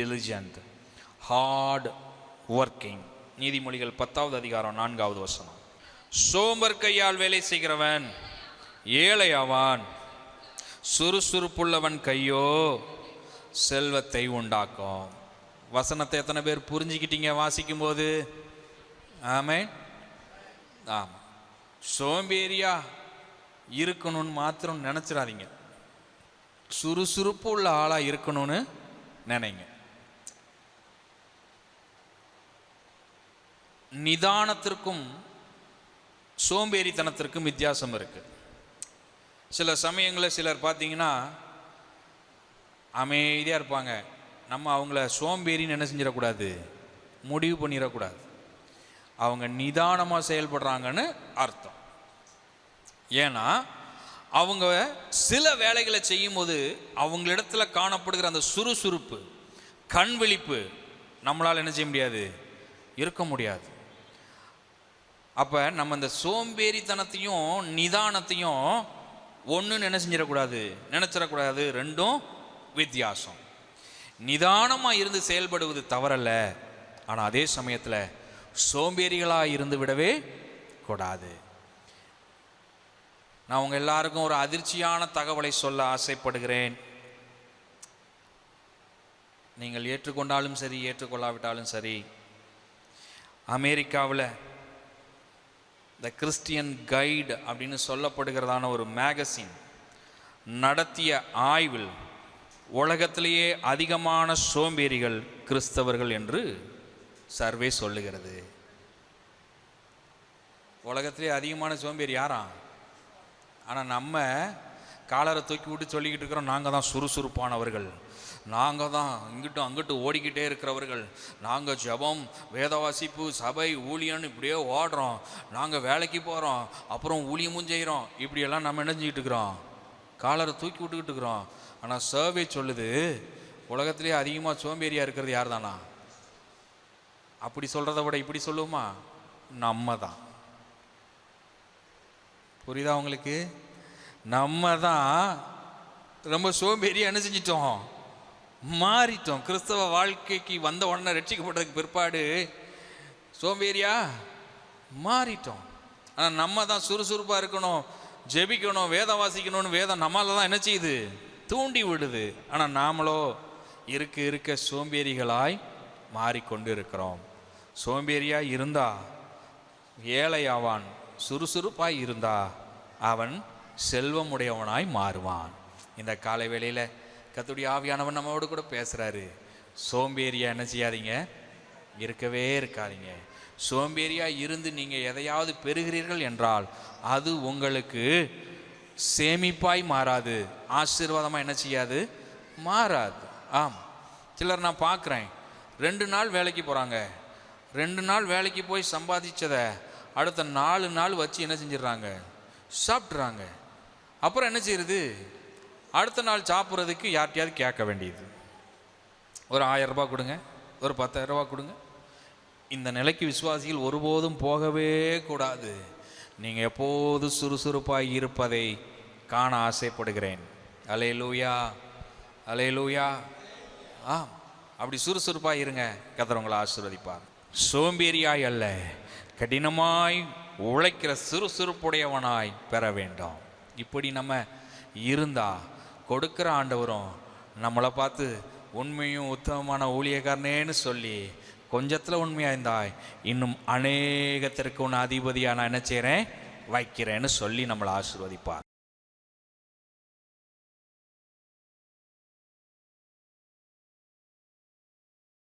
diligent, hard working. நீதிமொழிகள் 10வது அதிகாரம் 4வது வசனம். சோம்பர் கையால் வேலை செய்கிறவன் ஏழை ஆவான், சுறுசுறுப்புள்ளவன் கையோ செல்வத்தை உண்டாக்கும். வசனத்தை எத்தனை பேர் புரிஞ்சுக்கிட்டீங்க வாசிக்கும் போது? ஆமென். ஆமாம், சோம்பேறியா இருக்கணும்னு மாத்திரம் நினச்சிடாதீங்க, சுறுசுறுப்பு உள்ள ஆளாக இருக்கணும்னு நினைங்க. நிதானத்திற்கும் சோம்பேறித்தனத்திற்கும் வித்தியாசம் இருக்கு. சில சமயங்களில் சிலர் பார்த்தீங்கன்னா அமைதியாக இருப்பாங்க. நம்ம அவங்கள சோம்பேறின்னு என்ன செஞ்சிடக்கூடாது, முடிவு பண்ணிடக்கூடாது. அவங்க நிதானமாக செயல்படுறாங்கன்னு அர்த்தம். ஏன்னா அவங்க சில வேலைகளை செய்யும்போது அவங்களிடத்துல காணப்படுகிற அந்த சுறுசுறுப்பு, கண் விழிப்பு நம்மளால் என்ன செய்ய முடியாது, இருக்க முடியாது. அப்போ நம்ம இந்த சோம்பேறித்தனத்தையும் நிதானத்தையும் ஒன்றுன்னு என்ன செஞ்சிடக்கூடாது, நினச்சிடக்கூடாது. ரெண்டும் வித்தியாசம். நிதானமாக இருந்து செயல்படுவது தவறல்ல, ஆனால் அதே சமயத்தில் சோம்பேறிகளாக இருந்து விடவே கூடாது. நான் உங்கள் எல்லாருக்கும் ஒரு அதிர்ச்சியான தகவலை சொல்ல ஆசைப்படுகிறேன். நீங்கள் ஏற்றுக்கொண்டாலும் சரி, ஏற்றுக்கொள்ளாவிட்டாலும் சரி, அமெரிக்காவில் த கிறிஸ்டியன் கைடு அப்படின்னு சொல்லப்படுகிறதான ஒரு மேகசின் நடத்திய ஆய்வில் உலகத்திலேயே அதிகமான சோம்பேறிகள் கிறிஸ்தவர்கள் என்று சர்வே சொல்லுகிறது. உலகத்திலே அதிகமான சோம்பேறி யாரா? ஆனால் நம்ம காலரை தூக்கி விட்டு சொல்லிக்கிட்டு இருக்கிறோம், நாங்கள் தான் சுறுசுறுப்பானவர்கள், நாங்கள் தான் இங்கிட்டு அங்கிட்டு ஓடிக்கிட்டே இருக்கிறவர்கள், நாங்கள் ஜெபம், வேத வாசிப்பு, சபை, ஊழியன்னு இப்படியே ஓடுறோம், நாங்கள் வேலைக்கு போகிறோம், அப்புறம் ஊழியமும் செய்கிறோம். இப்படியெல்லாம் நம்ம என்ன செஞ்சுக்கிட்டு இருக்கிறோம், காலரை தூக்கி விட்டுக்கிட்டு இருக்கிறோம். ஆனால் சர்வே சொல்லுது, உலகத்திலே அதிகமாக சோம்பேறியாக இருக்கிறது யார் தானா? அப்படி சொல்கிறத விட இப்படி சொல்லுவோமா, நம்ம தான். புரியுதா உங்களுக்கு? நம்ம தான் ரொம்ப சோம்பேறியா என்ன செஞ்சிட்டோம், மாறிட்டோம். கிறிஸ்தவ வாழ்க்கைக்கு வந்த உடனே, ரட்சிக்கப்பட்டதுக்கு பிற்பாடு சோம்பேறியா மாறிட்டோம். ஆனால் நம்ம தான் சுறுசுறுப்பாக இருக்கணும், ஜெபிக்கணும், வேதம் வாசிக்கணும்னு வேதம் நம்மளால தான் என்ன செய்யுது, தூண்டி விடுது. ஆனால் நாமளோ இருக்க இருக்க சோம்பேறிகளாய் மாறிக்கொண்டு இருக்கிறோம். சோம்பேறியாய் இருந்தா ஏழையாவான், சுறுசுறுப்பாய் இருந்தா அவன் செல்வமுடையவனாய் மாறுவான். இந்த காலை வேளையில் கர்த்தருடைய ஆவியானவன் நம்மோடு கூட பேசுகிறாரு. சோம்பேறியா என்ன செய்யாதீங்க, இருக்கவே இருக்காதீங்க. சோம்பேறியா இருந்து நீங்கள் எதையாவது பெறுகிறீர்கள் என்றால் அது உங்களுக்கு சேமிப்பாய் மாறாது, ஆசீர்வாதமாக என்ன செய்யாது, மாறாது. ஆம், சிலர் நான் பார்க்குறேன், 2 நாள் வேலைக்கு போகிறாங்க, 2 நாள் வேலைக்கு போய் சம்பாதிச்சதை அடுத்த 4 நாள் வச்சு என்ன செஞ்சிடறாங்க, சாப்பிட்றாங்க. அப்புறம் என்ன செய்யுது, அடுத்த நாள் சாப்பிட்றதுக்கு யார்கிட்டையாவது கேட்க வேண்டியது. ஒரு 1000 ரூபாய் கொடுங்க, ஒரு 10,000 ரூபாய் கொடுங்க. இந்த நிலைக்கு விசுவாசிகள் ஒருபோதும் போகவே கூடாது. நீங்கள் எப்போது சுறுசுறுப்பாக இருப்பதை காண ஆசைப்படுகிறேன். அல்லேலூயா, அல்லேலூயா. அப்படி சுறுசுறுப்பாக இருங்க, கர்த்தர் உங்களை ஆசீர்வதிப்பார். சோம்பேறியாய் அல்ல, கடினமாய் உழைக்கிற சுறுசுறுப்புடையவனாய் பெற வேண்டும். இப்படி நம்ம இருந்தா கொடுக்கிற ஆண்டவரும் நம்மளை பார்த்து உண்மையும் உத்தமமான ஊழியக்காரனேன்னு சொல்லி கொஞ்சத்தில் உண்மையாக இருந்தாய், இன்னும் அநேகத்திற்கு உன் அதிபதியாக நான் என்ன செய்கிறேன், வைக்கிறேன்னு சொல்லி நம்மளை ஆசீர்வதிப்பார்.